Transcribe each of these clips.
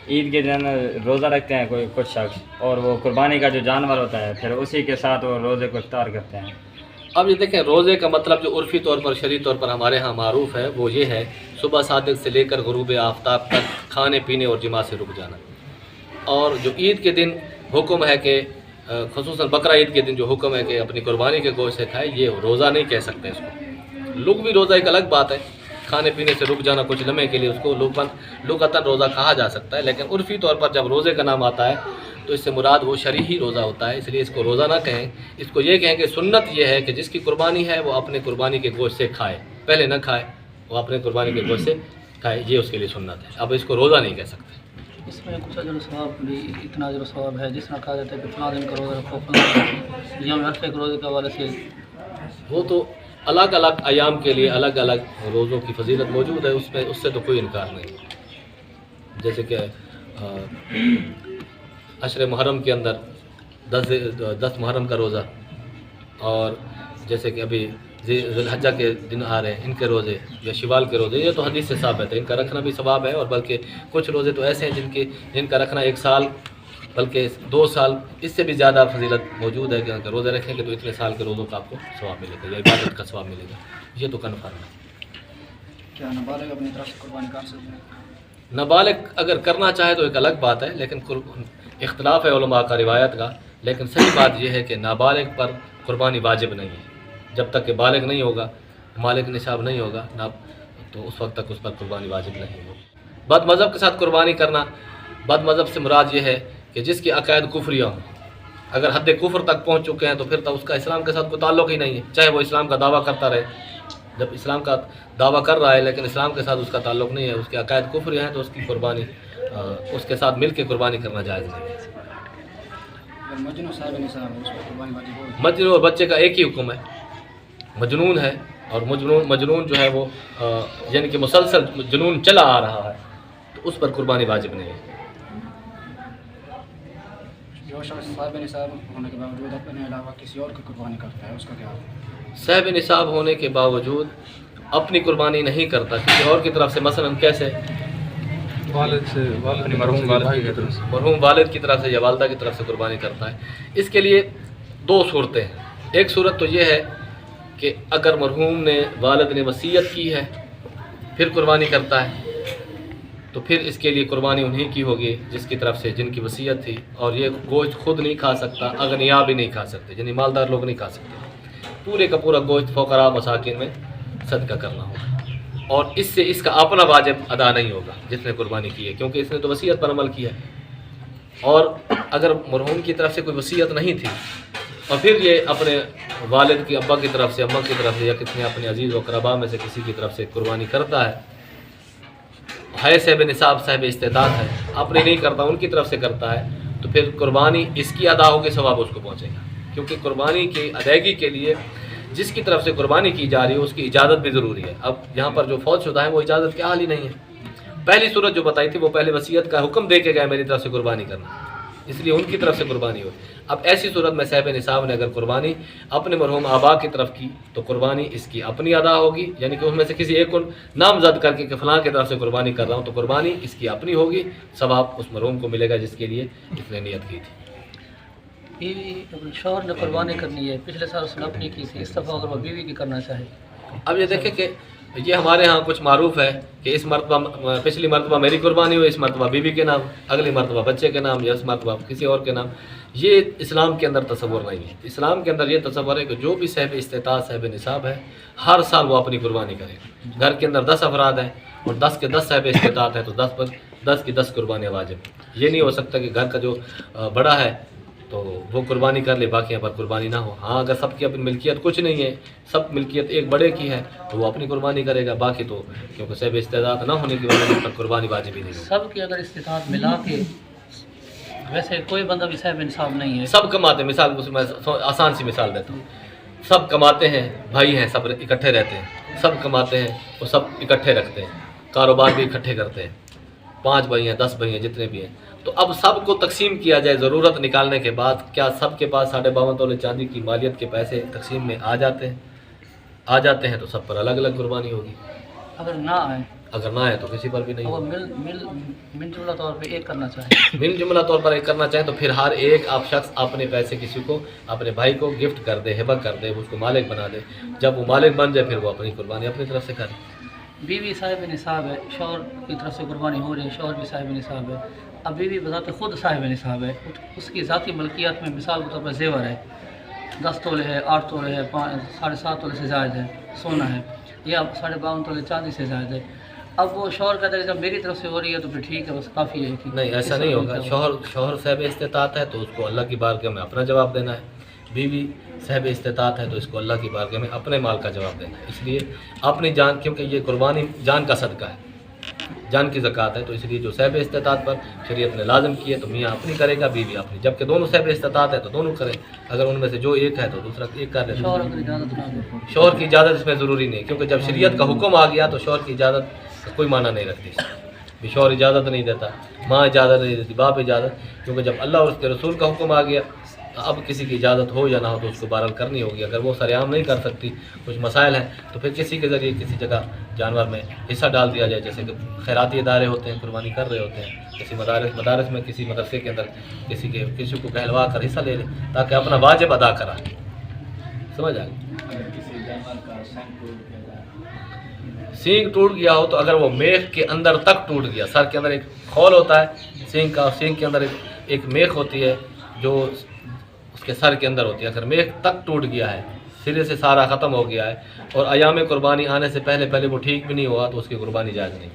عید کے دن روزہ رکھتے ہیں کوئی کچھ شخص، اور وہ قربانی کا جو جانور ہوتا ہے پھر اسی کے ساتھ وہ روزے کو افطار کرتے ہیں۔ اب یہ دیکھیں، روزے کا مطلب جو عرفی طور پر شرعی طور پر ہمارے ہاں معروف ہے وہ یہ ہے، صبح صادق سے لے کر غروب آفتاب تک کھانے پینے اور جماع سے رک جانا۔ اور جو عید کے دن حکم ہے کہ خصوصاً بقرہ عید کے دن جو حکم ہے کہ اپنی قربانی کے گوشت سے کھائے، یہ روزہ نہیں کہہ سکتے اس کو۔ لغوی روزہ ایک الگ بات ہے، کھانے پینے سے رک جانا کچھ لمحے کے لیے، اس کو لغتاً روزہ کہا جا سکتا ہے، لیکن عرفی طور پر جب روزے کا نام آتا ہے تو اس سے مراد وہ شرعی ہی روزہ ہوتا ہے، اس لیے اس کو روزہ نہ کہیں، اس کو یہ کہیں کہ سنت یہ ہے کہ جس کی قربانی ہے وہ اپنے قربانی کے گوشت سے کھائے، پہلے نہ کھائے، وہ اپنے قربانی کے گوشت سے کھائے، یہ اس کے لیے سنت ہے۔ اب اس کو روزہ نہیں کہہ سکتے۔ اس میں کچھ اجر و ثواب بھی، اتنا اجر و ثواب ہے جس طرح کہا جاتا ہے کہ فلاں دن کا روزہ رکھو، یوم عرفہ کے روزے کے حوالے سے وہ تو الگ الگ ایام کے لیے الگ الگ روزوں کی فضیلت موجود ہے، اس سے تو کوئی انکار نہیں۔ جیسے کہ عشر محرم کے اندر 10 محرم کا روزہ، اور جیسے کہ ابھی ذی الحجہ کے دن آ رہے ہیں ان کے روزے یا شوال کے روزے، یہ تو حدیث سے ثابت ہے، ان کا رکھنا بھی ثواب ہے، اور بلکہ کچھ روزے تو ایسے ہیں جن کا رکھنا 1 سال بلکہ 2 سال اس سے بھی زیادہ فضیلت موجود ہے کہ روزے رکھیں گے تو اتنے سال کے روزوں کا آپ کو ثواب ملے گا یا عبادت کا ثواب ملے گا، یہ تو کنفرم ہے۔ کیا نابالغ اپنی طرف سے قربانی کر سکتے ہیں؟ نابالغ اگر کرنا چاہے تو ایک الگ بات ہے، لیکن اختلاف ہے علماء کا روایت کا، لیکن صحیح بات یہ ہے کہ نابالغ پر قربانی واجب نہیں ہے، جب تک کہ بالغ نہیں ہوگا، مالک نصاب نہیں ہوگا تو اس وقت تک اس پر قربانی واجب نہیں ہوگی۔ بد مذہب کے ساتھ قربانی کرنا، بد مذہب سے مراد یہ ہے کہ جس کی عقائد کفریہ ہوں، اگر حد کفر تک پہنچ چکے ہیں تو پھر تو اس کا اسلام کے ساتھ کوئی تعلق ہی نہیں ہے، چاہے وہ اسلام کا دعویٰ کرتا رہے، جب اسلام کا دعویٰ کر رہا ہے لیکن اسلام کے ساتھ اس کا تعلق نہیں ہے، اس کے عقائد کفری ہیں، تو اس کی قربانی اس کے ساتھ مل کے قربانی کرنا جائز نہیں ہے۔ مجنون صاحب نصاب ہے، اس پر قربانی واجب ہوگی؟ مجنون اور بچے کا ایک ہی حکم ہے، مجنون ہے، اور مجنون جو ہے وہ یعنی کہ مسلسل جنون چلا آ رہا ہے تو اس پر قربانی واجب نہیں ہے۔ جو شخص صاحب نصاب ہونے کے باوجود اپنے علاوہ کسی اور کی قربانی کرتا ہے، اس کا کیا ہے؟ صاحب نصاب ہونے کے باوجود اپنی قربانی نہیں کرتا، کسی اور کی طرف سے، مثلا کیسے؟ مرحوم والد کی طرف سے یا والدہ کی طرف سے قربانی کرتا ہے۔ اس کے لیے 2 صورتیں ہیں۔ ایک صورت تو یہ ہے کہ اگر مرحوم نے والد نے وصیت کی ہے پھر قربانی کرتا ہے تو پھر اس کے لیے قربانی انہیں کی ہوگی جس کی طرف سے جن کی وصیت تھی، اور یہ گوشت خود نہیں کھا سکتا، اغنیاء بھی نہیں کھا سکتے، یعنی مالدار لوگ نہیں کھا سکتے، پورے کا پورا گوشت فقراء مساکین میں صدقہ کرنا ہوگا، اور اس سے اس کا اپنا واجب ادا نہیں ہوگا جس نے قربانی کی ہے، کیونکہ اس نے تو وصیت پر عمل کیا ہے۔ اور اگر مرحوم کی طرف سے کوئی وصیت نہیں تھی اور پھر یہ اپنے والد کی، ابا کی طرف سے، اماں کی طرف سے، یا کتنے اپنے عزیز و اقرباء میں سے کسی کی طرف سے قربانی کرتا ہے صاحب نصاب، صاحب استطاعت ہے، اپنے نہیں کرتا، ان کی طرف سے کرتا ہے، تو پھر قربانی اس کی ادا ہوگی، ثواب اس کو پہنچے گا، کیونکہ قربانی کی ادائیگی کے لیے جس کی طرف سے قربانی کی جا رہی ہے اس کی اجازت بھی ضروری ہے۔ اب یہاں پر جو فوت شدہ ہے وہ اجازت کے حال ہی نہیں ہے۔ پہلی صورت جو بتائی تھی وہ پہلے وصیت کا حکم دے کے گئے میری طرف سے قربانی کرنا، اس لیے ان کی طرف سے قربانی ہو۔ اب ایسی صورت میں صاحب نصاب نے اگر قربانی اپنے مرحوم آبا کی طرف کی تو قربانی اس کی اپنی ادا ہوگی، یعنی کہ اس میں سے کسی ایک کو نامزد کر کے کہ فلاں کی طرف سے قربانی کر رہا ہوں، تو قربانی اس کی اپنی ہوگی، ثواب اس مرحوم کو ملے گا جس کے لیے اس نے نیت کی تھی۔ بیوی اپنے شوہر نے قربانی کرنی ہے، پچھلے سال اس نے اپنی کی تھی، اس دفعہ اگر وہ بیوی کی کرنا چاہے؟ اب یہ دیکھیں کہ یہ ہمارے ہاں کچھ معروف ہے کہ اس مرتبہ، پچھلی مرتبہ میری قربانی ہوئی، اس مرتبہ بیوی کے نام، اگلی مرتبہ بچے کے نام، یا اس مرتبہ کسی اور کے نام۔ یہ اسلام کے اندر تصور نہیں ہے۔ اسلام کے اندر یہ تصور ہے کہ جو بھی صاحب استطاعت، صاحب نصاب ہے، ہر سال وہ اپنی قربانی کرے۔ گھر کے اندر 10 افراد ہیں اور 10 کے 10 صاحب استطاعت ہے تو 10 پر 10 کی 10 قربانیاں واجب۔ یہ نہیں ہو سکتا کہ گھر کا جو بڑا ہے تو وہ قربانی کر لے، باقی پر قربانی نہ ہو۔ ہاں اگر سب کی اپنی ملکیت کچھ نہیں ہے، سب ملکیت ایک بڑے کی ہے تو وہ اپنی قربانی کرے گا، باقی تو کیونکہ صاحب استطاعت نہ ہونے کی وجہ سے پر قربانی واجب ہی نہیں ہے۔ سب کی اگر استطاعت ملا کے، ویسے کوئی بندہ بھی صاحب نصاب نہیں ہے، سب کماتے ہیں، مثال میں آسان سی مثال دیتا ہوں، سب کماتے ہیں، بھائی ہیں، سب اکٹھے رہتے ہیں، سب کماتے ہیں وہ سب اکٹھے رکھتے ہیں، کاروبار بھی اکٹھے کرتے ہیں، 5 بھائی ہیں، 10 بھائی ہیں، جتنے بھی ہیں، تو اب سب کو تقسیم کیا جائے ضرورت نکالنے کے بعد، کیا سب کے پاس 52.5 تولے چاندی کی مالیت کے پیسے تقسیم میں آ جاتے ہیں تو سب پر الگ الگ قربانی ہوگی۔ اگر نہ آئے اگر نہ ہے تو کسی پر بھی نہیں وہ ہوگا۔ مل جملہ طور پہ ایک کرنا چاہے، من جملہ طور پر ایک کرنا چاہیں تو پھر ہر ایک آپ شخص اپنے پیسے کسی کو اپنے بھائی کو گفٹ کر دے، ہبہ کر دے، اس کو مالک بنا دے۔ جب وہ مالک بن جائے پھر وہ اپنی قربانی اپنی طرف سے کرے۔ بیوی صاحب نصاب ہے، شوہر کی طرف سے قربانی ہو رہی ہے، شوہر بھی صاحب نصاب ہے۔ اب بیوی بذات خود صاحب نصاب ہے، اس کی ذاتی ملکیت میں مثال کے طور پر زیور ہے، 10 تولے ہے، 8 تولے ہے، 7.5 تولے سے زائد ہے سونا ہے، یا 52.5 تولے چاندی سے زائد ہے۔ اب وہ شوہر کہتا ہے کہ جب میری طرف سے ہو رہی ہے تو پھر ٹھیک ہے، بس کافی ہے کہ نہیں، ایسا نہیں ہوگا۔ شوہر صاحب استطاعت ہے تو اس کو اللہ کی بارگاہ میں اپنا جواب دینا ہے، بیوی صاحب استطاعت ہے تو اس کو اللہ کی بارگاہ میں اپنے مال کا جواب دینا ہے۔ اس لیے اپنی جان، کیونکہ یہ قربانی جان کا صدقہ ہے، جان کی زکوٰۃ ہے، تو اس لیے جو صاحب استطاعت پر شریعت نے لازم کی ہے تو میاں اپنی کرے گا، بیوی اپنی، جبکہ دونوں صاحب استطاعت ہے تو دونوں کریں، اگر ان میں سے جو ایک ہے تو دوسرا ایک کر لے۔ شوہر اگر اجازت نہ دے، شوہر کی اجازت اس میں ضروری نہیں، کیونکہ جب شریعت کا حکم آ گیا تو شوہر کی اجازت کا کوئی معنی نہیں رکھتی۔ بھی شوہر اجازت نہیں دیتا، ماں اجازت نہیں دیتی، باپ اجازت، کیونکہ جب اللہ اور اس کے رسول کا حکم آ گیا تو اب کسی کی اجازت ہو یا نہ ہو تو اس کو بہرحال کرنی ہوگی۔ اگر وہ سرعام نہیں کر سکتی، کچھ مسائل ہیں، تو پھر کسی کے ذریعے کسی جگہ جانور میں حصہ ڈال دیا جائے، جیسے کہ خیراتی ادارے ہوتے ہیں، قربانی کر رہے ہوتے ہیں، کسی مدارس میں، کسی مدرسے کے اندر کسی کو کہلوا کر حصہ لے لے تاکہ اپنا واجب ادا کرا۔ سمجھ آ گئی؟ سینگ ٹوٹ گیا ہو تو اگر وہ میخ کے اندر تک ٹوٹ گیا، سر کے اندر ایک خول ہوتا ہے سینگ کا، سینگ کے اندر ایک میخ ہوتی ہے جو اس کے سر کے اندر ہوتی ہے، اگر میخ تک ٹوٹ گیا ہے، سرے سے سارا ختم ہو گیا ہے اور ایام قربانی آنے سے پہلے وہ ٹھیک بھی نہیں ہوا تو اس کی قربانی جائز نہیں۔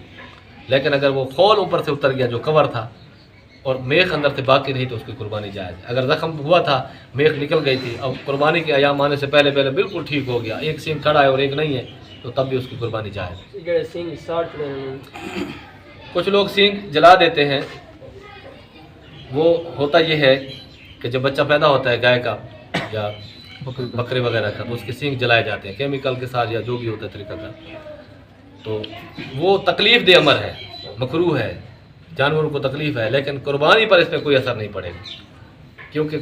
لیکن اگر وہ خول اوپر سے اتر گیا جو کور تھا اور میخ اندر سے باقی رہی تو اس کی قربانی جائز ہے۔ اگر زخم ہوا تھا، میخ نکل گئی تھی، اب قربانی کے ایام آنے سے پہلے بالکل ٹھیک ہو گیا، ایک سینگ کھڑا ہے اور ایک نہیں ہے، تو تب بھی اس کی قربانی جائز ہے۔ کچھ لوگ سینگ جلا دیتے ہیں، وہ ہوتا یہ ہے کہ جب بچہ پیدا ہوتا ہے گائے کا یا بکرے وغیرہ کا تو اس کے سینگ جلائے جاتے ہیں کیمیکل کے ساتھ یا جو بھی ہوتا ہے طریقہ کا، تو وہ تکلیف دہ امر ہے، مکروہ ہے، جانوروں کو تکلیف ہے، لیکن قربانی پر اس میں کوئی اثر نہیں پڑے گا، کیونکہ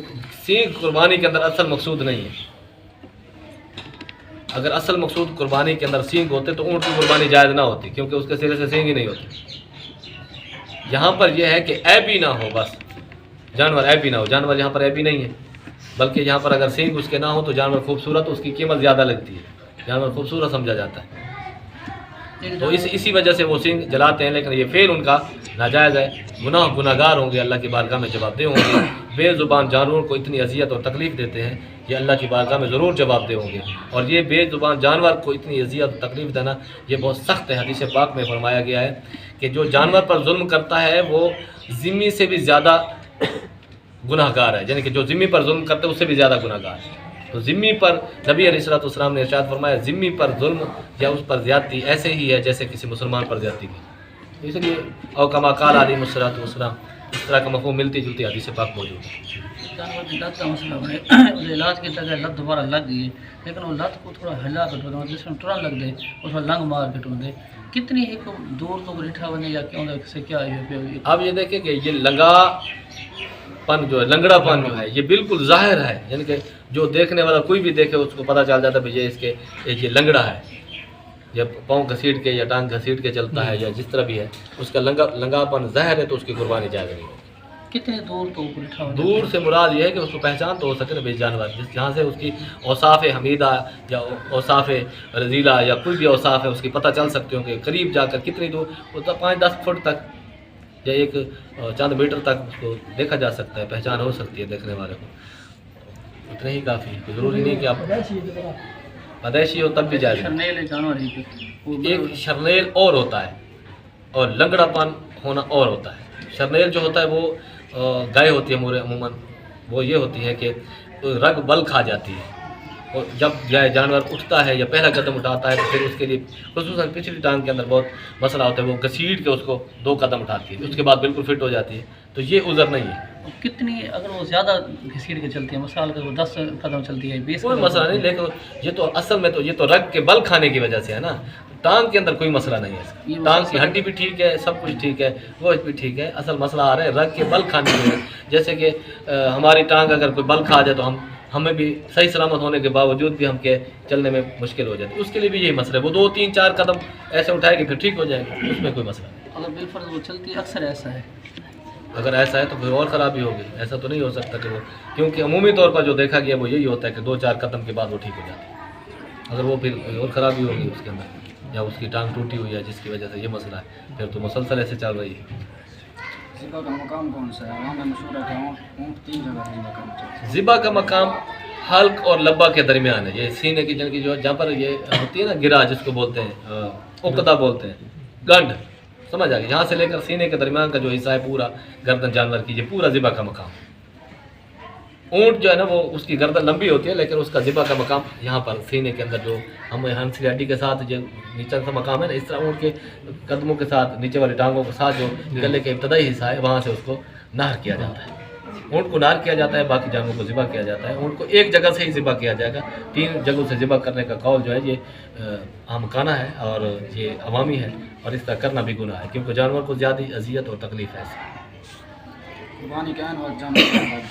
سینگ قربانی کے اندر اصل مقصود نہیں ہے۔ اگر اصل مقصود قربانی کے اندر سینگ ہوتے تو اونٹ کی قربانی جائز نہ ہوتی، کیونکہ اس کے سرے سے سینگ ہی نہیں ہوتی۔ یہاں پر یہ ہے کہ عیبی نہ ہو، بس جانور عیبی نہ ہو، جانور یہاں پر عیبی نہیں ہے، بلکہ یہاں پر اگر سینگ اس کے نہ ہو تو جانور خوبصورت، اس کی قیمت زیادہ لگتی ہے، جانور خوبصورت سمجھا جاتا ہے، تو اسی وجہ سے وہ سینگ جلاتے ہیں، لیکن یہ فعل ان کا ناجائز ہے، گناہ گار ہوں گے، اللہ کی بارگاہ میں جواب دہ ہوں گے۔ بے زبان جانوروں کو اتنی اذیت اور تکلیف دیتے ہیں، یہ اللہ کی بارگاہ میں ضرور جواب دہ ہوں گے، اور یہ بے زبان جانور کو اتنی اذیت اور تکلیف دینا یہ بہت سخت ہے۔ حدیث پاک میں فرمایا گیا ہے کہ جو جانور پر ظلم کرتا ہے وہ ذمی سے بھی زیادہ گناہ گار ہے، یعنی کہ جو ذمی پر ظلم کرتے ہے اس سے بھی زیادہ گناہ گار ہے۔ تو ذمی پر نبی علیہ الصلوۃ والسلام نے ارشاد فرمایا ذمی پر ظلم یا اس پر زیادتی ایسے ہی ہے جیسے کسی مسلمان پر زیادتی کی، اس لیے او کما قال علیہ الصلوۃ والسلام، اس طرح کا مفہوم ملتی جلتی حدیث پاک موجود ہے۔ جانور کی لت کا مسئلہ بنے اس علاج کی جگہ لت دوبارہ لگ گئی ہے، لیکن وہ لت کو تھوڑا ہلا کے ٹو جس میں ٹرن لگ دے اس میں لنگ مار کے ٹو دے، کتنی ایک دور تو ریٹھا بنے یا کیوں سے کیا ہے؟ اب یہ دیکھیں کہ یہ لنگا پن جو ہے، لنگڑا پن جو ہے، یہ بالکل ظاہر ہے، یعنی کہ جو دیکھنے والا کوئی بھی دیکھے اس کو پتہ چل جاتا ہے کہ یہ لنگڑا ہے، یا پاؤں گھسیٹ کے یا ٹانگ گھسیٹ کے چلتا ہے یا جس طرح بھی ہے، اس کا لنگا پن ظاہر ہے تو اس کی قربانی جائز نہیں ہے۔ کتنے دور تو ریٹھا ہو؟ دور سے مراد یہ ہے کہ اس کو پہچان تو ہو سکے نا بے جانور، جہاں سے اس کی اوصاف حمیدہ یا اوصاف رضیلہ یا کوئی بھی اوصاف ہے اس کی پتہ چل سکتے ہوں کہ قریب جا کر کتنی دور، وہ تو 5-10 فٹ تک یا ایک چند میٹر تک اس کو دیکھا جا سکتا ہے، پہچان ہو سکتی ہے دیکھنے والے کو، اتنا ہی کافی ہے، ضروری نہیں کہ آپ مدیشی ہو تب بھی جائے۔ شرنیل جانور ہی ایک شرنیل اور ہوتا ہے اور لنگڑا پن ہونا اور ہوتا ہے۔ شرنیل جو ہوتا ہے وہ گائے ہوتی ہے عموماً، وہ یہ ہوتی ہے کہ رگ بل کھا جاتی ہے، اور جب جانور اٹھتا ہے یا پہلا قدم اٹھاتا ہے تو پھر اس کے لیے خصوصاً پچھلی ٹانگ کے اندر بہت مسئلہ ہوتا ہے، وہ گھسیٹ کے اس کو 2 قدم اٹھاتی ہے، اس کے بعد بالکل فٹ ہو جاتی ہے، تو یہ عذر نہیں ہے۔ کتنی اگر وہ زیادہ گھسیٹ کے چلتی ہے، مثال کے وہ 10 قدم چلتی ہے، 20 کوئی مسئلہ نہیں، لیکن یہ تو اصل میں تو یہ تو رگ کے بل کھانے کی وجہ سے ہے نا، ٹانگ کے اندر کوئی مسئلہ نہیں ہے اس کا، ٹانگ کی ہڈی بھی ٹھیک ہے، سب کچھ ٹھیک ہے، وہ بھی ٹھیک ہے، اصل مسئلہ آ رہا ہے رگ کے بل کھانے کی وجہ سے، جیسے کہ ہماری ٹانگ اگر کوئی بل کھا جائے تو ہم हमें भी सही सलामत होने के बावजूद भी हम के चलने में मुश्किल हो जाती है। उसके लिए भी यही मसला है, वो 2 3 4 कदम ऐसे उठाएगी फिर ठीक हो जाएगा, उसमें कोई मसला नहीं। अगर बिलफर्ज वो चलती अक्सर ऐसा है। अगर ऐसा है तो फिर और ख़राबी होगी, ऐसा तो नहीं हो सकता कि वो, क्योंकि अमूमी तौर पर जो देखा गया वो यही होता है कि 2 4 कदम के बाद वो ठीक हो जाती है। अगर वो फिर कोई और ख़राबी होगी उसके अंदर, या उसकी टांग टूटी हुई है जिसकी वजह से ये मसला है, फिर तो मुसलसल ऐसे चल रही है। ज़िबा का मकाम कौन सा है? वहाँ में मशहूर है कि ऊँट 3 जगह है ज़िबा करना। ज़िबा का मकाम हल्क और लब्बा के दरमियान है, ये सीने की जन की जो जहाँ पर ये होती है ना गिरा, जिसको बोलते हैं उकदा बोलते हैं, गंड, समझ आ गई, यहाँ से लेकर सीने के दरमियान का जो हिस्सा है पूरा गर्दन जानवर की, ये पूरा ज़िबा का मकाम। ऊँट जो है ना वो उसकी गर्दन लंबी होती है, लेकिन उसका ज़िबा का मकाम यहाँ पर सीने के अंदर जो हम हंसी हड्डी के साथ जो नीचे का मकाम है ना, इस तरह ऊँट के कदमों के साथ नीचे वाली टांगों के साथ जो गले के इब्तदाई हिस्सा है वहाँ से उसको नार किया जाता है। ऊँट को नार किया जाता है, बाकी जानवरों को ज़िबा किया जाता है। ऊँट को एक जगह से ही ज़िबा किया जाएगा, 3 जगहों से ज़िबा करने का कौल जो है ये आमकाना है और ये अवामी है, और इसका करना भी गुनाह है, क्योंकि जानवर को ज़्यादा अजियत और तकलीफ है। कुर्बानी का ऐन वक्त जानवर का बात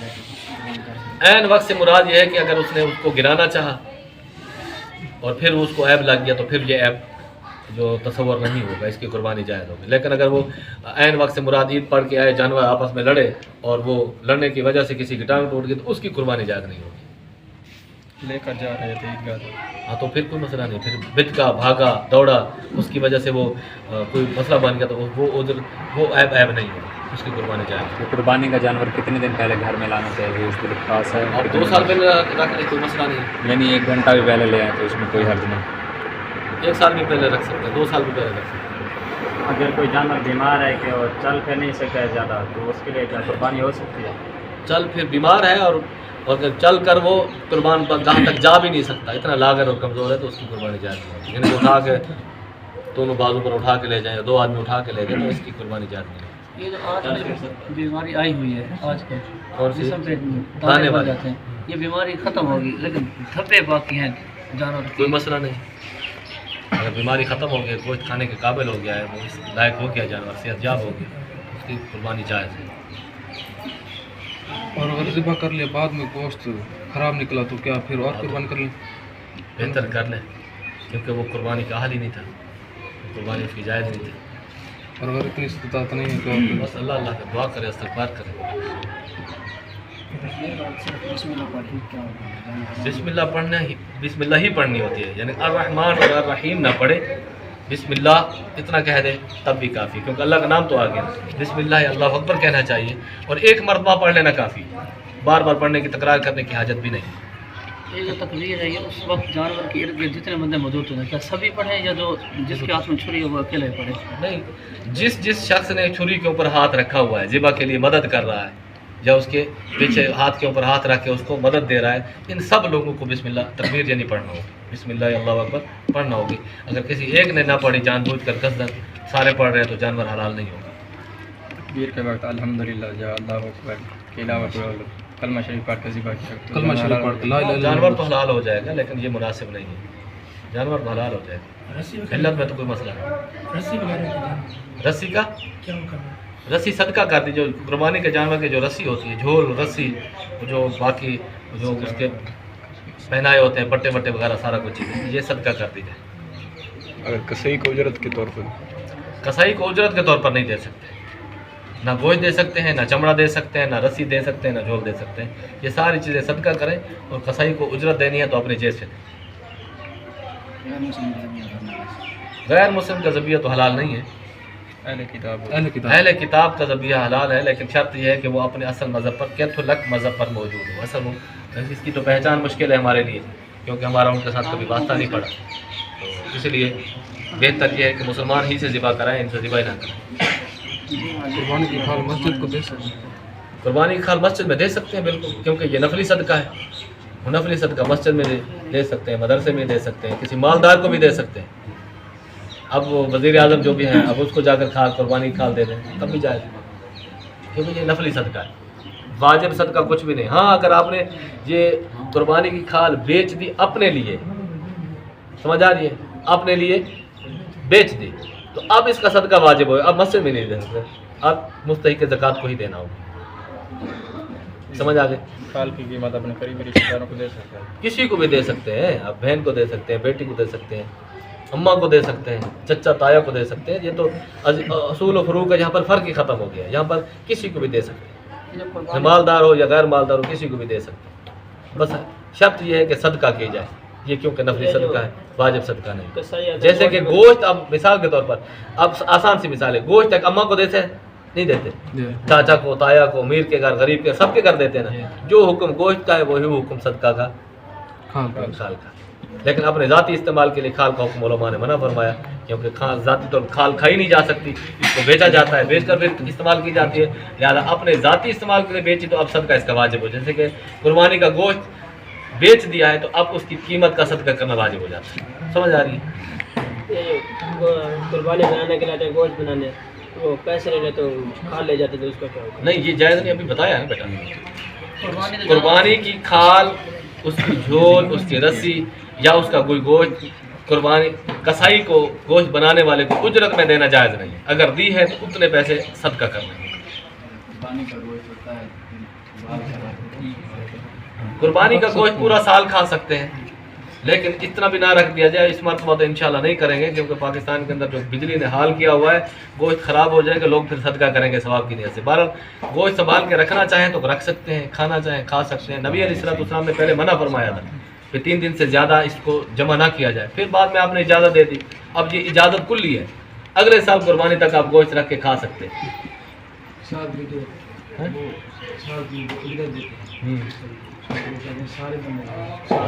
है। ऐन वक्त से मुराद ये है कि अगर उसने उसको गिराना चाहा और फिर उसको ऐब लग गया तो फिर ये ऐब जो तसव्वुर नहीं होगा, इसकी कुर्बानी जायज़ होगी। लेकिन अगर वो ऐन वक्त से मुराद ईद पढ़ के आए, जानवर आपस में लड़े और वो लड़ने की वजह से किसी की टांग टूट गई, तो उसकी कुर्बानी जायज़ नहीं होगी। लेकर जा रहे थे ईदगाह। हाँ, तो फिर कोई मसला नहीं, फिर बितका भागा दौड़ा, उसकी वजह से वो कोई मसला बन गया, तो वो उधर वो ऐब नहीं होगा, उसकी कुर्बानी जायज़। तो कुर्बानी का जानवर कितने दिन पहले घर में लाना चाहिए, इस तरह खास है? और 2 साल पहले रख ले, कोई मसला नहीं। यानी 1 घंटा भी पहले ले आए तो उसमें कोई हर्ज नहीं। 1 साल भी पहले रख सकते हैं, 2 साल भी पहले रख सकते हैं। अगर कोई जानवर बीमार है कि वो चल फिर नहीं सकता है ज़्यादा, तो उसके लिए क्या कुर्बानी हो सकती है? चल फिर बीमार है और अगर चल कर वो कुर्बान पर जहाँ तक जा भी नहीं सकता, इतना लागर और कमज़ोर है, तो उसकी कुर्बानी जायज़ नहीं होती। यानी उठा के दोनों बाजू पर उठा के ले जाएँ, 2 आदमी उठा के ले जाए, तो इसकी कुर्बानी जायज़ नहीं होती। ये जो आज बीमारी आई हुई है आजकल, कौन सी? जिसम पे दाने दाने बन वाली। जाते हैं, ये बीमारी ख़त्म होगी, लेकिन धब्बे बाकी हैं जानवर कोई की। मसला नहीं, अगर बीमारी ख़त्म हो गई, गोश्त खाने के काबिल हो गया है, वो इस लायक हो गया जानवर, सेहतयाब हो गया, उसकी कुर्बानी जायज़ है। और अगर ज़िबा कर ले बाद में गोश्त ख़राब निकला तो क्या फिर और कुर्बान कर लें? बेहतर कर लें, क्योंकि वो कुर्बानी का हाल ही नहीं था, कुर्बानी उसकी जायज़ नहीं थी। और अगर इतनी इस्तिताअत नहीं है तो बस अल्लाह अल्लाह का दुआ करें, इस्तिग़फ़ार करें। बिस्मिल्लाह पढ़ी क्या होगा? बिस्मिल्लाह पढ़ना ही, बिस्मिल्लाह ही पढ़नी होती है, यानी अर्रहमान और अर्रहीम ना पढ़े, बिस्मिल्लाह इतना कह दे तब भी काफ़ी, क्योंकि अल्लाह का नाम तो आ गया। बिस्मिल्लाह अल्लाहु अकबर कहना चाहिए, और 1 मरतबा पढ़ लेना काफ़ी, बार बार पढ़ने की तकरार करने की हाजत भी नहीं। ये जो तकबीर है, ये उस वक्त जानवर के इर्द गिर्द जितने बंदे मौजूद होते हैं, क्या सभी पढ़ें या जो जिसके हाथ में छुरी है वो अकेले पढ़े? नहीं, जिस शख्स ने छुरी के ऊपर हाथ रखा हुआ है, ज़िबा के लिए मदद कर रहा है, या उसके पीछे हाथ के ऊपर हाथ रख के उसको मदद दे रहा है, इन सब लोगों को बिस्मिल्लाह तकबीर यानी पढ़ना होगी, बिस्मिल्लाह अल्लाहु अकबर पढ़ना होगी। अगर किसी एक ने ना पढ़ी, जानबूझकर कसदन सारे पढ़ रहे हैं, तो जानवर हलाल नहीं होगा। तकबीर के वक्त अल्हम्दुलिल्लाह या अल्लाहु अकबर के अलावा कोई कलमा शरीफ पढ़ कर ज़िबा किया तो कलमा शरीफ पढ़ के ला इलाहा जानवर इल्लल्लाह। तो हलाल हो जाएगा, लेकिन ये मुनासिब नहीं है, जानवर तो हलाल हो जाएगा, इल्लत में तो कोई मसला नहीं। रस्सी का रस्सी सदका कर दी, जो कुर्बानी के जानवर की जो रस्सी होती है, झोल रस्सी, जो बाकी जो उसके पहनाए होते हैं, पट्टे वट्टे वगैरह सारा कुछ चीज़ें, ये सदका कर दी जाए। अगर कसाई को उजरत के तौर पर, कसाई को उजरत के तौर पर नहीं दे सकते, ना गोश्त दे सकते हैं, ना चमड़ा दे सकते हैं, ना रस्सी दे सकते हैं, ना झोल दे सकते हैं। ये सारी चीज़ें सदका करें, और कसाई को उजरत देनी है तो अपनी जेब से दें। गैर मुस्लिम का ज़बिया तो हलाल नहीं है, अहले किताब अहले किताब का ज़बिया हलाल है, लेकिन शर्त यह है कि वो अपने असल मज़हब पर, कैथोलिक मज़हब पर मौजूद हो। असल इसकी तो पहचान मुश्किल है हमारे लिए, क्योंकि हमारा उनके साथ कभी वास्ता नहीं पड़ा, तो इसलिए बेहतर यह है कि मुसलमान ही से ज़िबा कराएँ, इनसे ज़िबा ही ना कराएँ। कुर्बानी की खाल मस्जिद को दे सकते हैं। कुर्बानी की खाल मस्जिद में दे सकते हैं बिल्कुल, क्योंकि ये नफली सदका है, वो नफली सदका मस्जिद में दे सकते हैं, मदरसे में दे सकते हैं, किसी मालदार को भी दे सकते हैं। अब वो वज़ीर आज़म जो भी हैं, अब उसको जाकर खाल कुर्बानी की खाल दे दें तब भी जाएगा, क्योंकि ये नफली सदका है, वाजिब सदका कुछ भी नहीं। हाँ, अगर आपने ये कुर्बानी की खाल बेच दी अपने लिए, समझ आ रही है, अपने लिए बेच दी, तो अब इसका सदका वाजिब हो, अब मस्जिद में नहीं दे सकते, अब मुस्तहिक ज़कात को ही देना होगा। समझ आ गए। खाल की कीमत अपने करीबी रिश्तेदारों को दे सकते हैं। किसी को भी दे सकते हैं, आप बहन को दे सकते हैं, बेटी को दे सकते हैं, अम्मा को दे सकते हैं, चचा ताया को दे सकते हैं। ये तो असूल और फरूक है, यहाँ पर फ़र्क ही ख़त्म हो गया है। यहाँ पर किसी को भी दे सकते हैं, मालदार हो या गैर मालदार हो, किसी को भी दे सकते हैं। बस शर्त ये है कि सदका की जाए, ये क्योंकि नफली सदका है, वाजिब सदका नहीं। जैसे कि गोश्त, अब मिसाल के तौर पर, अब आसान सी मिसाल है, गोश्त एक अम्मा को देते हैं, नहीं देते, चाचा को, ताया को, अमीर के घर, गरीब के, सबके घर देते हैं ना। जो हुक्म गोश्त का है वही हुक्म सदका का, खाल का। लेकिन अपने ज़ाती इस्तेमाल के लिए खाल का हुक्म उलमा ने मना फरमाया, क्योंकि खाल ज़ाती तौर पर खाल खाई नहीं जा सकती, इसको बेचा जाता है, बेच कर फिर इस्तेमाल की जाती है। लिहाजा अपने ज़ाती इस्तेमाल के लिए बेची तो अब सदका इसका वाजिब हो। जैसे कि कुर्बानी का गोश्त बेच दिया है तो अब उसकी कीमत का सदका करना वाजिब हो जाता है। समझ आ रही है? कुर्बानी बनाने के लिए गोश्त बनाने वो पैसे ले ले तो खाल ले जाते तो उसका क्या होगा? नहीं, ये जायज़ नहीं, अभी बताया है ना बेटा। कुर्बानी कुर्बानी की खाल, उसकी झोल, उसकी रस्सी या उसका कोई गोश्त कुर्बानी कसाई को, गोश्त बनाने वाले को उजरत में देना जायज़ नहीं है। अगर दी है तो उतने पैसे सदका करने हैं। कुर्बानी का गोश्त होता है, कुर्बानी का गोश्त पूरा साल खा सकते हैं, लेकिन इतना भी ना रख दिया जाए। इस मरतबा तो इंशाल्लाह नहीं करेंगे, क्योंकि पाकिस्तान के अंदर जो बिजली ने हाल किया हुआ है, गोश्त ख़राब हो जाएगा, लोग फिर सदका करेंगे सवाब की नीयत से। बहरहाल गोश्त संभाल के रखना चाहें तो रख सकते हैं, खाना चाहें खा सकते हैं। नबी अलैहिस्सलाम ने पहले मना फरमाया था कि 3 दिन से ज़्यादा इसको जमा ना किया जाए, फिर बाद में आपने इजाज़त दे दी। अब ये इजाज़त कुल्ली है, अगले साल कुर्बानी तक आप गोश्त रख के खा सकते हैं।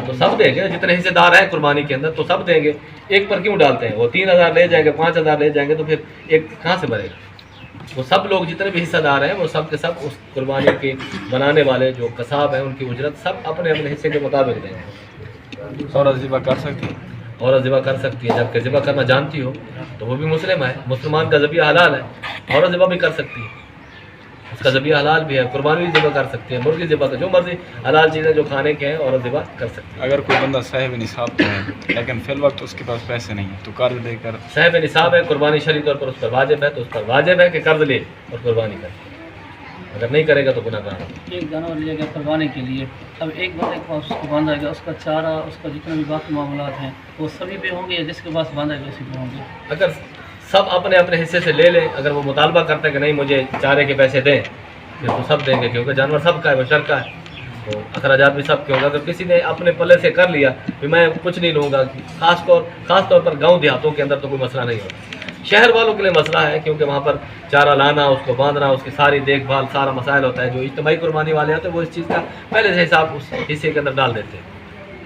तो सब देंगे, जितने हिस्सेदार हैं कुर्बानी के अंदर तो सब देंगे। एक पर क्यों डालते हैं? वो 3000 ले जाएंगे, 5000 ले जाएंगे, तो फिर एक कहाँ से भरेगा? वो सब लोग जितने भी हिस्सेदार हैं वो सब के सब उस कुर्बानी के बनाने वाले जो कसाब हैं उनकी उजरत सब अपने अपने हिस्से के मुताबिक देंगे। और ज़िबा कर सकती है, औरत ज़िबा कर सकती है, जबकि ज़िबा करना जानती हो तो वो भी मुस्लिम है, मुसलमान का ज़बिया हलाल है, औरत ज़िबा भी कर सकती है, उसका ज़बिया हलाल भी है। कुर्बानी भी ज़िबा कर सकती है, मुर्गी ज़िबा कर, जो मर्जी हलाल चीज़ें जो खाने के हैं औरत ज़िबा कर सकती है। अगर कोई बंदा साहिब निसाब तो है लेकिन फिल वक्त उसके पास पैसे नहीं है तो कर्ज देकर साहिब निसाब है, कुर्बानी शरई तौर पर उस पर वाजिब है, तो उस पर वाजिब है कि कर्ज ले और कुर्बानी करे। अगर नहीं करेगा तो गुनाहगार है। एक जानवर लिया गया कुर्बानी के लिए, अब एक बंदे के पास उसको बांधा गया, उसका चारा, उसका जितने भी बाकी मामलात हैं वो सभी पे होंगे या जिसके पास बांधा गया उसी पे होंगे? अगर सब अपने अपने हिस्से से ले लें, अगर वो मुतालबा करते हैं कि नहीं मुझे चारे के पैसे दें, फिर तो सब देंगे, क्योंकि जानवर सबका है, बशर का है, तो अखराजात भी सब के होगा। अगर किसी ने अपने पल्ले से कर लिया कि मैं कुछ नहीं लूँगा, खास तौर पर गाँव देहातों के अंदर तो कोई मसला नहीं होता। शहर वालों के लिए मसला है, क्योंकि वहाँ पर चारा लाना, उसको बांधना, उसकी सारी देखभाल, सारा मसाइल होता है। जो इज्तिमाई कुर्बानी वाले होते हैं वो इस चीज़ का पहले से हिसाब उस हिस्से के अंदर डाल देते हैं,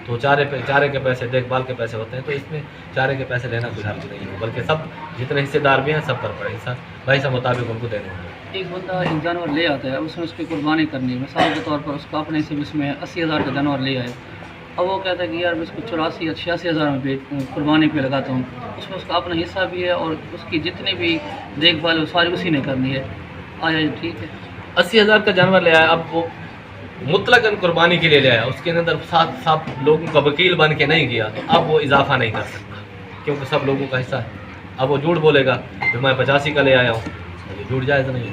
तो चारे के पैसे, देखभाल के पैसे होते हैं, तो इसमें चारे के पैसे लेना कोई हर्ज नहीं है, बल्कि सब जितने हिस्सेदार भी हैं सब पर पड़े हिस्सा भाई सा मुताबिक उनको देने होंगे। एक बंदा एक जानवर ले आता है, उसमें उसकी कुर्बानी करनी है, मिसाल के तौर पर उसका अपने से इसमें 80,000 का जानवर ले आए, अब वो कहता है कि यार मैं इसको 84 या 86,000 में कुर्बानी पे लगाता हूँ, उसमें उसका अपना हिस्सा भी है और उसकी जितनी भी देखभाल वो सारी उसी ने करनी है, आया ये ठीक है? 80,000 का जानवर ले आया, अब वो मुतलकन कुर्बानी के लिए ले आया, उसके अंदर सात लोगों का वकील बन के नहीं गया, तो अब वो इजाफा नहीं कर सकता, क्योंकि सब लोगों का हिस्सा है। अब वो झूठ बोलेगा कि मैं 85 का ले आया हूँ, ये झूठ जायज़ नहीं है।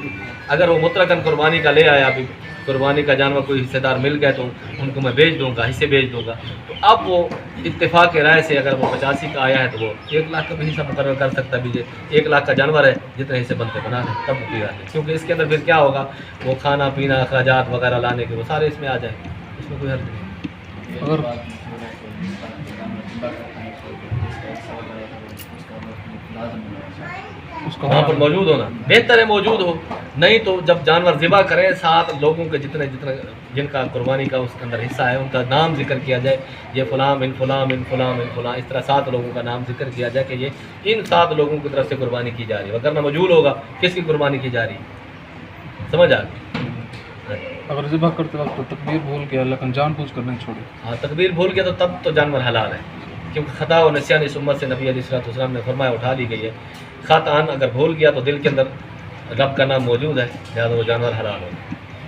अगर वो मुतलकन कुर्बानी का ले आया, अभी कुर्बानी का जानवर कोई हिस्सेदार मिल गए तो उनको मैं बेच दूंगा, हिस्से बेच दूंगा, तो अब वो इत्तेफाक के राय से अगर वो 85 का आया है तो वो 1 लाख का भी हिस्सा मुकर्रर कर सकता है। 1 लाख का जानवर है, जितने हिस्से बनते बना लें, तब वो पीरा है, क्योंकि इसके अंदर फिर क्या होगा, वो खाना पीना, अखराजात वगैरह लाने के वो सारे इसमें आ जाएंगे, इसमें कोई हर्ज नहीं। अगर उसको वहाँ पर मौजूद होना बेहतर है, मौजूद हो, नहीं तो जब जानवर ज़िबा करें 7 लोगों के जितने जिनका कुर्बानी का उसके अंदर हिस्सा है उनका नाम जिक्र किया जाए, ये फ़लाँ बिन फ़लाँ बिन फ़लाँ बिन फ़लाँ, इस तरह 7 लोगों का नाम जिक्र किया जाए कि ये इन 7 लोगों की तरफ से कुर्बानी की जा रही है, वरना मौजूद होगा किसकी कुर्बानी की जा रही है। समझ आ गई? अगर ज़िबा करते वक्त तो तकबीर भूल गया लेकिन जानबूझ कर नहीं छोड़ी, हाँ, तकबीर भूल गया तो तब तो जानवर हलाल है, क्योंकि ख़ता और निस्यान इस उम्मत से नबी अलैहिस्सलाम ने फरमाया उठा ली गई है। ख़तान अगर भूल गया तो दिल के अंदर रब का नाम मौजूद है, लिहाजा वो जानवर हलाल हो।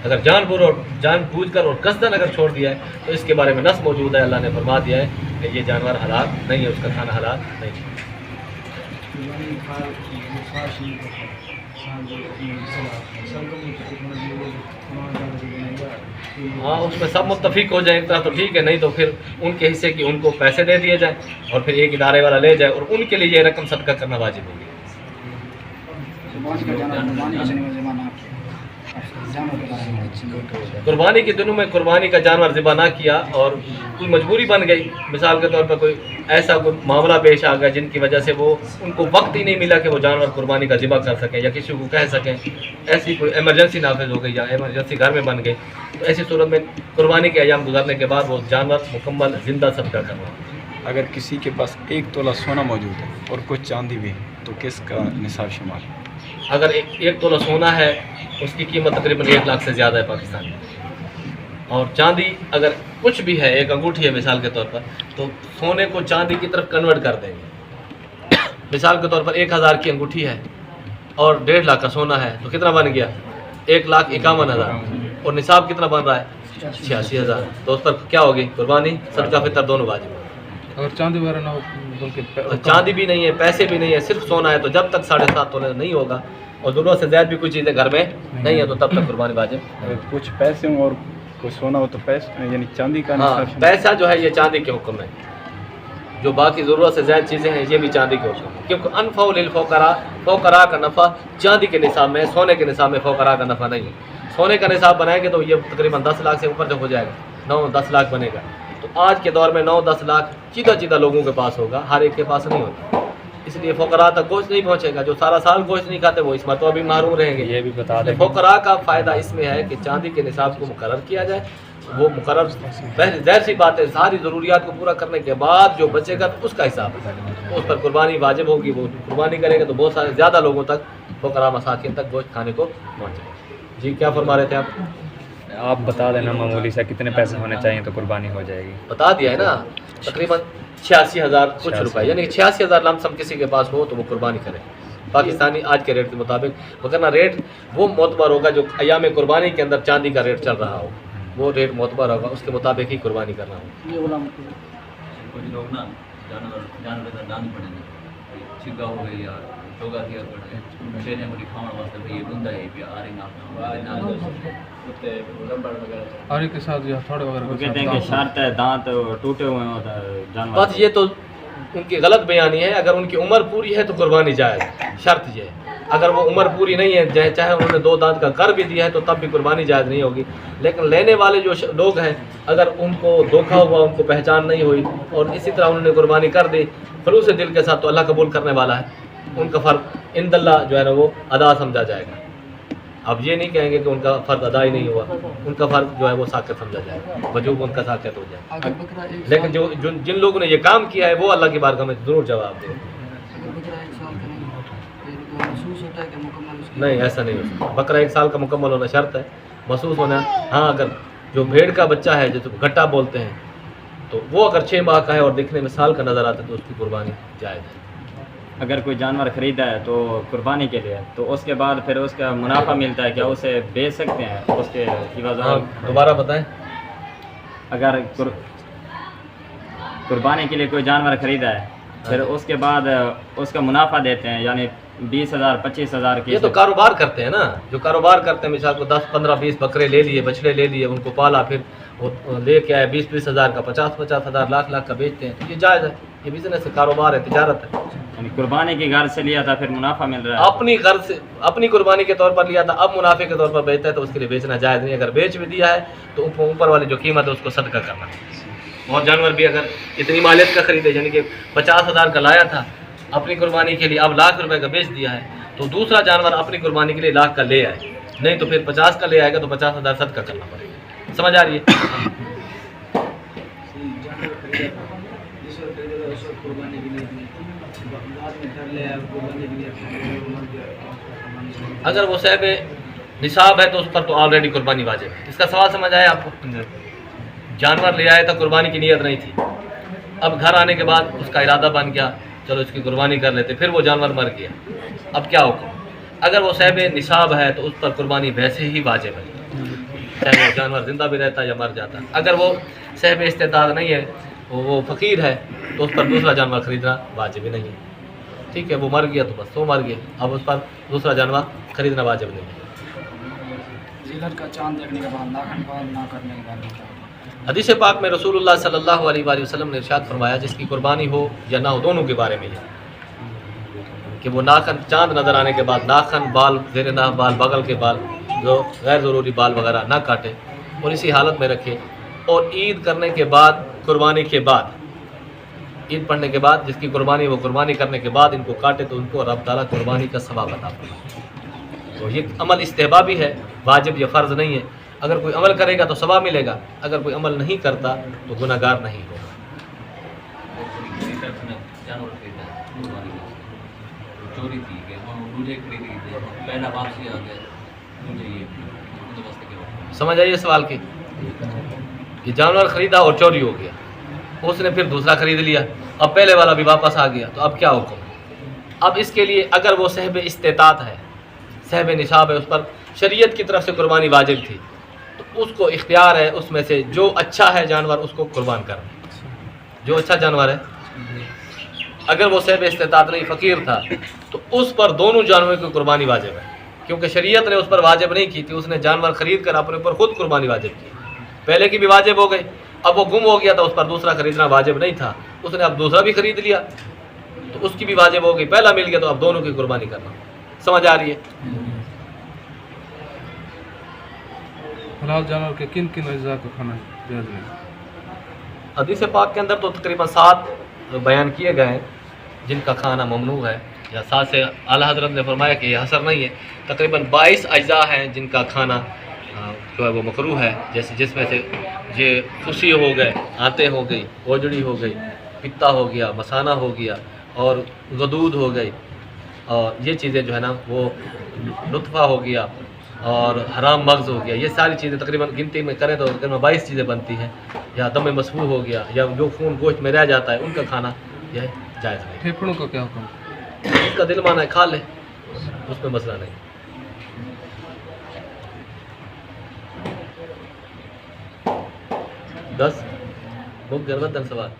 अगर जानबूझ कर और कसदन अगर छोड़ दिया है तो इसके बारे में नस मौजूद है, अल्लाह ने फरमा दिया है कि ये जानवर हलाल नहीं है, उसका खाना हलाल नहीं है। कुर्बानी हाँ, उसमें सब मुत्तफिक हो जाए एक तरह तो ठीक है, नहीं तो फिर उनके हिस्से की उनको पैसे दे दिए जाए और फिर एक इदारे वाला ले जाए और उनके लिए ये रकम सदका करना वाजिब होगी। कुर्बानी के दिनों में कुर्बानी का जानवर ज़िबा ना किया और कोई मजबूरी बन गई, मिसाल के तौर पर कोई ऐसा कोई मामला पेश आ गया जिनकी वजह से वो उनको वक्त ही नहीं मिला कि वो जानवर कुर्बानी का ज़िबा कर सकें या किसी को कह सकें, ऐसी कोई एमरजेंसी नाफिज हो गई या एमरजेंसी घर में बन गई, तो ऐसी सूरत में कुर्बानी के अयाम गुजरने के बाद वो जानवर मुकम्मल ज़िंदा सदका करना। अगर किसी के पास 1 तोला सोना मौजूद है और कुछ चांदी भी है तो किसका निसाब शुमार? अगर एक तोला सोना है उसकी कीमत तकरीबन 1 लाख से ज़्यादा है पाकिस्तान में, और चांदी अगर कुछ भी है, एक अंगूठी है मिसाल के तौर पर, तो सोने को चांदी की तरफ कन्वर्ट कर देंगे। मिसाल के तौर पर 1000 की अंगूठी है और 1.5 लाख का सोना है तो कितना बन गया? 1,51,000 और निसाब कितना बन रहा है? 86,000। तो उस पर क्या होगी? कुर्बानी, सदका फितर दोनों वाजिब होगी। अगर चांदी वगैरह ना हो बल्कि चांदी भी नहीं है, पैसे भी नहीं है, सिर्फ सोना है, तो जब तक 7.5 तोले नहीं होगा और ज़रूरत से ज़्यादा भी कोई चीज़ें घर में नहीं है तो तब तक कुर्बानी वाजिब। अगर कुछ पैसे हों और कोई सोना हो तो पैसे यानी चांदी का हाँ, निसाब पैसा जो है ये चांदी के हुक्म है, जो बाकी ज़रूरत से ज़्यादा चीज़ें हैं ये भी चांदी के हुक्म है, क्योंकि अनफ़ा लिल फ़क़रा, फ़क़रा का नफ़ा चांदी के निसाब में, सोने के निसाब में फ़क़रा का नफ़ा नहीं है। सोने का निसाब बनाएंगे तो ये तकरीबन 10 लाख से ऊपर जब हो जाएगा, 9-10 लाख बनेगा, तो आज के दौर में 9-10 लाख चीदा लोगों के पास होगा, हर एक के पास नहीं होता। इसलिए फ़क़रा तक गोश्त नहीं पहुँचेगा, जो सारा साल गोश्त नहीं खाते वो इस मरतबा भी महरूम रहेंगे। ये भी बता दें, फ़क़रा का फ़ायदा इसमें है कि चांदी के निसाब को मुकर्रर किया जाए, वो मुकर्रर ज़ाहिर सी बात है, सारी ज़रूरियात को पूरा करने के बाद जो बचेगा तो उसका हिसाब है, तो उस पर कुर्बानी वाजिब होगी। वो कुर्बानी करेगा तो बहुत सारे ज़्यादा लोगों तक, फ़क़रा मसाकिन तक गोश्त खाने को पहुँचेगा। जी क्या फरमा रहे थे आप? आप बता देना मामूली सा कितने पैसे होने चाहिए तो कुर्बानी हो जाएगी? बता दिया है ना, तकरीबन 86,000 कुछ रुपए, यानी 86,000 लमसम किसी के पास हो तो वो कुर्बानी करे पाकिस्तानी आज के रेट के मुताबिक, वरना रेट वो मोतबर होगा जो अयाम कुर्बानी के अंदर चांदी का रेट चल रहा हो, वो रेट मोतबर होगा, उसके मुताबिक ही कुर्बानी करना हो। ये गुलाम कुछ लोग ना जानवर का दान पड़े छिका हो गई या चोगा किया पड़े शेर ने खाने वास्ते भाई ये बंदा है भी आ रही ना आरी के साथ या थोड़े वगैरह वो कहते हैं कि शर्त है, दांत टूटे हुए होता है जानवर। बस ये तो उनकी गलत बयानी है। अगर उनकी उम्र पूरी है तो कुर्बानी जायज़, शर्त ये है। अगर वो उम्र पूरी नहीं है, चाहे उन्होंने 2 दांत का कर भी दिया है तो तब भी कुर्बानी जायज़ नहीं होगी। लेकिन लेने वाले जो लोग हैं, अगर उनको धोखा हुआ, उनको पहचान नहीं हुई और इसी तरह उन्होंने कुर्बानी कर दी खलूस दिल के साथ, तो अल्लाह कबूल करने वाला है। उनका फ़र्ज इंदल्ला जो है ना वो अदा समझा जाएगा। अब ये नहीं कहेंगे कि उनका फ़र्ज अदा ही नहीं हुआ, उनका फ़र्ज जो है वो साक़ित समझा जाएगा, वजूब उनका साक़ित हो जाए। लेकिन जिन लोगों ने ये काम किया है वो अल्लाह की बारगाह में ज़रूर जवाब दें। नहीं, ऐसा नहीं हो सकता। बकरा 1 साल का मुकम्मल होना शर्त है, महसूस होना। हाँ, अगर जो भेड़ का बच्चा है जिसको घट्टा बोलते हैं, तो वो अगर 6 माह का है और दिखने में साल का नज़र आता है तो उसकी कुर्बानी जायज़ है। अगर कोई जानवर ख़रीदा है तो कुर्बानी के लिए, तो उसके बाद फिर उसका मुनाफा मिलता है, क्या उसे बेच सकते हैं उसके इवाज़? हाँ, दोबारा बताएं। अगर कुर्बानी के लिए कोई जानवर ख़रीदा है, फिर उसके बाद उसका मुनाफा देते हैं, यानी 20,000 25,000 की। ये तो कारोबार करते हैं ना, जो कारोबार करते हैं, मिसाल को 10 15 20 बकरे ले लिए, बछड़े ले लिए, उनको पाला, फिर वो लेके आए 20 हज़ार का, 50 हज़ार, लाख का बेचते हैं, तो ये जायज़ है। ये बिजनेस है, कारोबार है, तिजारत है। यानी कुर्बानी की घर से लिया था, फिर मुनाफा मिल रहा है। अपनी घर से, अपनी कुर्बानी के तौर पर लिया था, अब मुनाफे के तौर पर बेचता है, तो उसके लिए बेचना जायज़ नहीं। अगर बेच भी दिया है तो ऊपर वाली जो कीमत है उसको सदका करना। और जानवर भी अगर इतनी मालियत का खरीदे, यानी कि 50,000 का लाया था अपनी कुर्बानी के लिए, अब लाख रुपए का बेच दिया है, तो दूसरा जानवर अपनी कुर्बानी के लिए लाख का ले आए, नहीं तो फिर 50 का ले आएगा तो 50,000 सदका करना पड़ेगा। समझ आ रही है? अगर वो साहब निसाब है तो उस पर तो ऑलरेडी कुर्बानी वाजिब है। इसका सवाल समझ आया आपको? जानवर ले आया था, कुर्बानी की नीयत नहीं थी, अब घर आने के बाद उसका इरादा बन गया चलो इसकी कुर्बानी कर लेते, फिर वो जानवर मर गया, अब क्या हुक्म? अगर वो साहब निसाब है तो उस पर कुर्बानी वैसे ही वाजिब है, चाहे वो जानवर जिंदा भी रहता या मर जाता। अगर वो साहब इस्तेताद नहीं है, वो फ़कीर है, तो उस पर दूसरा जानवर ख़रीदना वाजिब ही नहीं है। ठीक है, वो मर गया तो बस वो मर गया, अब उस पर दूसरा जानवर ख़रीदना वाजिब नहीं है। इधर का चांद देखने के बाद नाखन पाल ना करने के बाद क्या होगा? हदीस पाक में रसूलुल्लाह सल्लल्लाहु अलैहि वसल्लम ने इरशाद फरमाया जिसकी कुर्बानी हो या ना हो, दोनों के बारे में ये कि वो नाखन चांद नज़र आने के बाद नाखन, बाल ज़ेर नाक, बाल बगल के बाल, जो गैर ज़रूरी बाल वगैरह ना काटे और इसी हालत में रखे, और ईद करने के बाद, कुर्बानी के बाद, ईद पढ़ने के बाद जिसकी कुर्बानी वो कुर्बानी करने के बाद इनको काटे तो उनको रब ताला कुर्बानी का सवाब अता फरमाए। तो ये अमल इस्तेहबाबी है, वाजिब या फ़र्ज़ नहीं है। अगर कोई अमल करेगा तो सवाब मिलेगा, अगर कोई अमल नहीं करता तो गुनहगार नहीं होगा। जानवर खरीदा चोरी थी कि दूजे खरीदी थी, पहला वापसी आ गया मुझे ये समझ आइए सवाल की कि जानवर खरीदा और चोरी हो गया, उसने फिर दूसरा खरीद लिया, अब पहले वाला भी वापस आ गया, तो अब क्या हुक्म? अब इसके लिए अगर वो सहब इस्तेतात है, सहब निसाब है, उस पर शरीयत की तरफ से कुर्बानी वाजिब थी, तो उसको इख्तियार है उसमें से जो अच्छा है जानवर उसको कुर्बान करना, जो अच्छा जानवर है। अगर वो सहब इस्तेतात नहीं, फ़कीर था, तो उस पर दोनों जानवरों की कुर्बानी वाजिब है, क्योंकि शरीयत ने उस पर वाजिब नहीं की थी, उसने जानवर खरीद कर अपने ऊपर खुद कुर्बानी वाजिब की। पहले की भी वाजिब हो गई, अब वो गुम हो गया था, उस पर दूसरा खरीदना वाजिब नहीं था, उसने अब दूसरा भी खरीद लिया तो उसकी भी वाजिब हो गई, पहला मिल गया तो अब दोनों की कुर्बानी करना। समझ आ रही है? हलाल जानवर के किन किन अज्जा को खाना जायज़ नहीं? हदीस पाक के अंदर तो तकरीबन 7 बयान किए गए हैं जिनका खाना ममनू है, या 7 से आला हज़रत ने फरमाया कि यह हसर नहीं है, तकरीबन 22 अज्जा हैं जिनका खाना जो है वो मकरूह है, जैसे जिसमें से ये खुशी हो गए, आते हो गई, ओजड़ी हो गई, पित्ता हो गया, मसाना हो गया और गदूद हो गई, और ये चीज़ें जो है ना वो लुत्फ़ा हो गया और हराम मग़ज़ हो गया, ये सारी चीज़ें तकरीबन गिनती में करें तो तकरीबन 22 चीज़ें बनती हैं, या दम मसफू हो गया, या जो खून गोश्त में रह जाता है उनका खाना यह जायज़ नहीं। फेफड़ों का क्या हुक्म? उसका दिल माना है खा ले, उसमें मसला नहीं। 10 बुक गलत सवाल